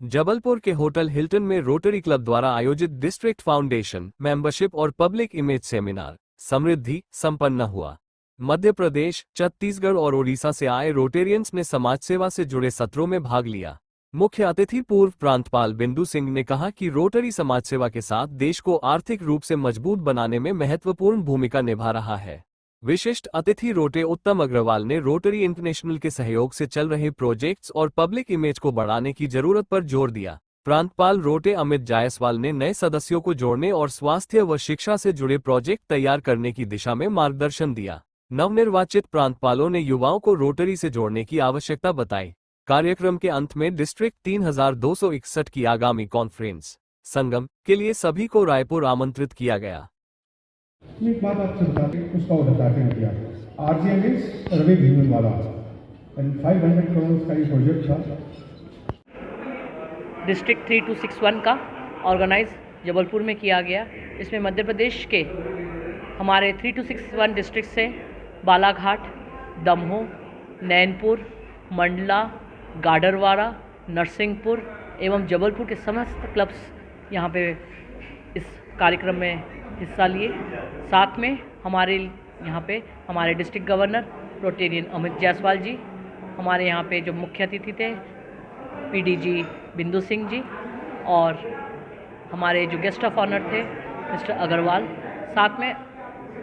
जबलपुर के hotel Hilton में rotary club द्वारा आयोजित डिस्ट्रिक्ट फाउंडेशन मेंबरशिप और पब्लिक इमेज सेमिनार समृद्धि संपन्न हुआ। मध्य प्रदेश, छत्तीसगढ़ और ओडिशा से आए रोटेरियंस ने समाज सेवा से जुड़े सत्रों में भाग लिया। मुख्य अतिथि पूर्व प्रांतपाल बिंदु सिंह ने कहा कि रोटरी समाज सेवा के साथ देश को आर्थिक रूप से मजबूत बनाने में महत्वपूर्ण भूमिका निभा रहा है। विशिष्ट अतिथि रोटे उत्तम अग्रवाल ने रोटरी इंटरनेशनल के सहयोग से चल रहे प्रोजेक्ट्स और पब्लिक इमेज को बढ़ाने की जरूरत पर जोर दिया। प्रांतपाल रोटे अमित जायसवाल ने नए सदस्यों को जोड़ने और स्वास्थ्य व शिक्षा से जुड़े प्रोजेक्ट तैयार करने की दिशा में मार्गदर्शन दिया। नवनिर्वाचित प्रांतपालों ने युवाओं को रोटरी से जोड़ने की आवश्यकता बताई। कार्यक्रम के अंत में डिस्ट्रिक्ट 3261 की आगामी कॉन्फ्रेंस संगम के लिए सभी को रायपुर आमंत्रित किया गया। एक बात आपसे बताते उसका उद्घाटन किया आरजीएमएस रवि भीमनवाला एंड 500 करोड़ का ये प्रोजेक्ट था। डिस्ट्रिक्ट 3261 का ऑर्गेनाइज जबलपुर में किया गया। इसमें मध्य प्रदेश के हमारे 3261 डिस्ट्रिक्ट से बालाघाट, दमोह, नैनपुर, मंडला, गाडरवाड़ा, नरसिंहपुर एवं जबलपुर के समस्त क्लब्स यहाँ पे इस कार्यक्रम में हिस्सा लिए। साथ में हमारे यहाँ पे हमारे district governor Rotarian Amit Jaiswal ji, हमारे यहाँ पे जो मुख्य अतिथि थे पीडीजी बिंदु सिंह जी और हमारे जो गेस्ट ऑफ ऑनर थे मिस्टर अग्रवाल, साथ में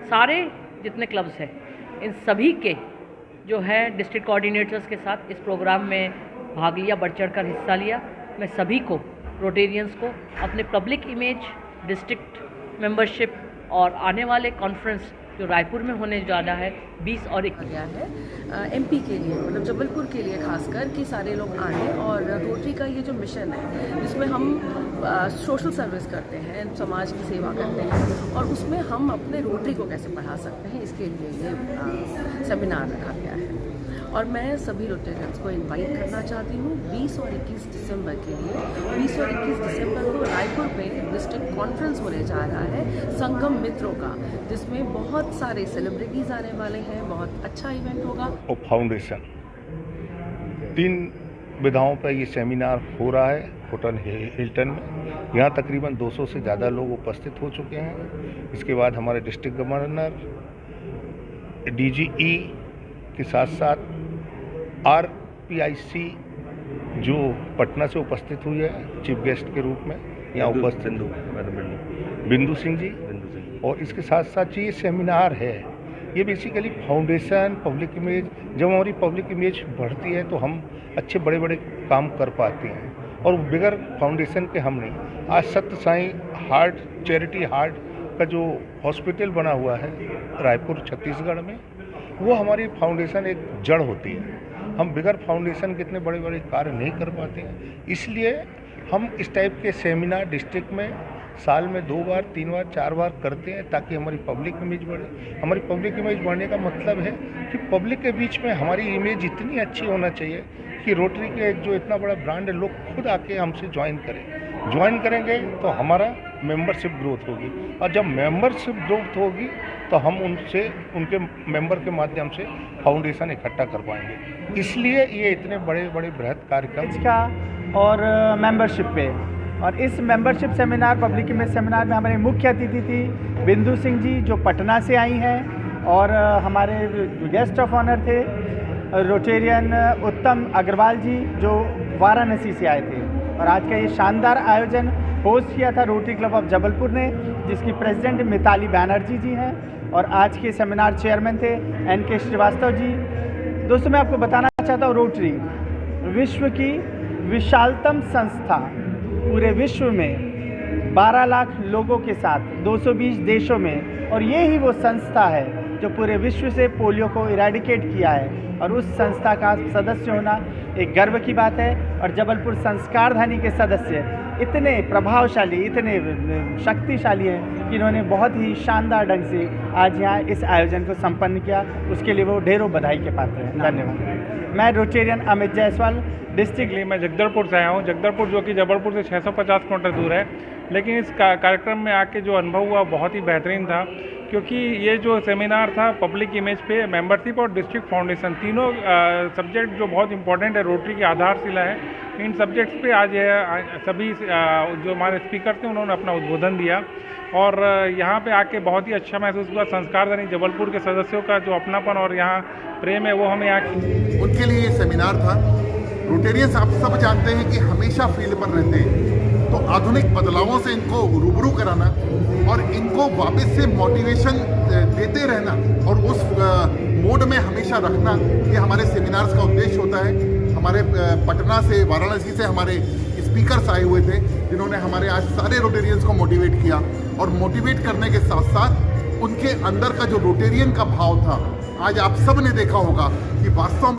सारे जितने क्लब्स हैं इन सभी के जो है डिस्ट्रिक्ट कोऑर्डिनेटर्स के साथ इस प्रोग्राम में भाग लिया, बढ़ चढ़ कर हिस्सा लिया। मैं सभी को रोटेरियंस को अपने पब्लिक इमेज, डिस्ट्रिक्ट मेंबरशिप और आने वाले कॉन्फ्रेंस जो रायपुर में होने जाना है 20 और 21 गया है एमपी के लिए, मतलब जबलपुर के लिए खासकर कि सारे लोग आए। और रोटरी का ये जो मिशन है जिसमें हम सोशल सर्विस करते हैं, समाज की सेवा करते हैं और उसमें हम अपने रोटरी को कैसे बढ़ा सकते हैं, इसके लिए ये सेमिनार रखा गया है। और मैं सभी रोटेरियंस को इनवाइट करना चाहती हूँ 20 और 21 दिसंबर के लिए। 20 और 21 दिसंबर को रायपुर में डिस्ट्रिक्ट कॉन्फ्रेंस होने जा रहा है संगम मित्रों का, जिसमें बहुत सारे सेलिब्रिटीज़ आने वाले हैं। बहुत अच्छा इवेंट होगा। फाउंडेशन 3 विधाओं पर ये सेमिनार हो रहा है होटल हिल्टन में। यहाँ तकरीबन 200 से ज़्यादा लोग उपस्थित हो चुके हैं। इसके बाद हमारे डिस्ट्रिक्ट गवर्नर, डीजीई के साथ साथ आरपीआईसी जो पटना से उपस्थित हुई है चीफ गेस्ट के रूप में यहाँ उपस्थित बिंदु सिंह जी, और इसके साथ साथ ये सेमिनार है ये बेसिकली फाउंडेशन पब्लिक इमेज। जब हमारी पब्लिक इमेज बढ़ती है तो हम अच्छे बड़े बड़े काम कर पाते हैं, और बिगर फाउंडेशन के हम नहीं। आज सत्य साईं हार्ट चैरिटी हार्ट का जो हॉस्पिटल बना हुआ है रायपुर छत्तीसगढ़ में, वो हमारी फाउंडेशन एक जड़ होती है। हम बिगर फाउंडेशन के इतने बड़े बड़े कार्य नहीं कर पाते हैं, इसलिए हम इस टाइप के सेमिनार डिस्ट्रिक्ट में साल में 2 बार 3 बार 4 बार करते हैं ताकि हमारी पब्लिक इमेज बढ़े। हमारी पब्लिक इमेज बढ़ने का मतलब है कि पब्लिक के बीच में हमारी इमेज इतनी अच्छी होना चाहिए कि रोटरी के जो इतना बड़ा ब्रांड है लोग खुद आके हमसे ज्वाइन करेंगे तो हमारा मेंबरशिप ग्रोथ होगी, और जब मेंबरशिप ग्रोथ होगी तो हम उनके मेंबर के माध्यम से फाउंडेशन इकट्ठा कर पाएंगे। इसलिए ये इतने बड़े बड़े बृहद कार्यक्रम का और मेंबरशिप पे, और इस membership seminar public image seminar में हमारे मुख्य अतिथि थी बिंदु सिंह जी जो पटना से आई हैं, और हमारे गेस्ट ऑफ ऑनर थे रोटेरियन उत्तम अग्रवाल जी जो वाराणसी से आए थे। और आज का ये शानदार आयोजन होस्ट किया था रोटरी क्लब ऑफ जबलपुर ने, जिसकी प्रेसिडेंट मिताली बैनर्जी जी हैं, और आज के सेमिनार चेयरमैन थे NK श्रीवास्तव जी। दोस्तों, मैं आपको बताना चाहता हूँ रोटरी विश्व की विशालतम संस्था, पूरे विश्व में 12 लाख लोगों के साथ 220 देशों में, और ये ही वो संस्था है जो पूरे विश्व से पोलियो को इरेडिकेट किया है, और उस संस्था का सदस्य होना एक गर्व की बात है। और जबलपुर संस्कारधानी के सदस्य इतने प्रभावशाली, इतने शक्तिशाली हैं कि इन्होंने बहुत ही शानदार ढंग से आज यहाँ इस आयोजन को संपन्न किया। उसके लिए वो ढेरों बधाई के पात्र हैं। धन्यवाद। मैं रोटेरियन अमित जायसवाल, डिस्ट्रिक्ट। मैं जगदलपुर से आया हूँ। जगदलपुर जो कि जबलपुर से 650 किलोमीटर दूर है, लेकिन इस कार्यक्रम में आके जो अनुभव हुआ बहुत ही बेहतरीन था, क्योंकि ये जो सेमिनार था पब्लिक इमेज पे मेंबरशिप और डिस्ट्रिक्ट फाउंडेशन तीनों सब्जेक्ट जो बहुत इंपॉर्टेंट है, रोटरी की आधारशिला है, इन सब्जेक्ट्स पे आज सभी जो हमारे स्पीकर थे उन्होंने अपना उद्बोधन दिया और यहाँ पे आके बहुत ही अच्छा महसूस हुआ। संस्कारधनी जबलपुर के सदस्यों का जो अपनापन और यहाँ प्रेम है वो हमें यहाँ उनके लिए ये सेमिनार था। रोटेरियंस आप सब जानते हैं कि हमेशा फील्ड पर रहते हैं, तो आधुनिक बदलावों से इनको रूबरू कराना और इनको वापस से मोटिवेशन देते रहना और उस मोड में हमेशा रखना, ये हमारे सेमिनार्स का उद्देश्य होता है। हमारे पटना से, वाराणसी से हमारे स्पीकर्स आए हुए थे जिन्होंने हमारे आज सारे रोटेरियंस को मोटिवेट किया और मोटिवेट करने के साथ साथ उनके अंदर का जो रोटेरियन का भाव था, आज आप सब ने देखा होगा कि वास्तव में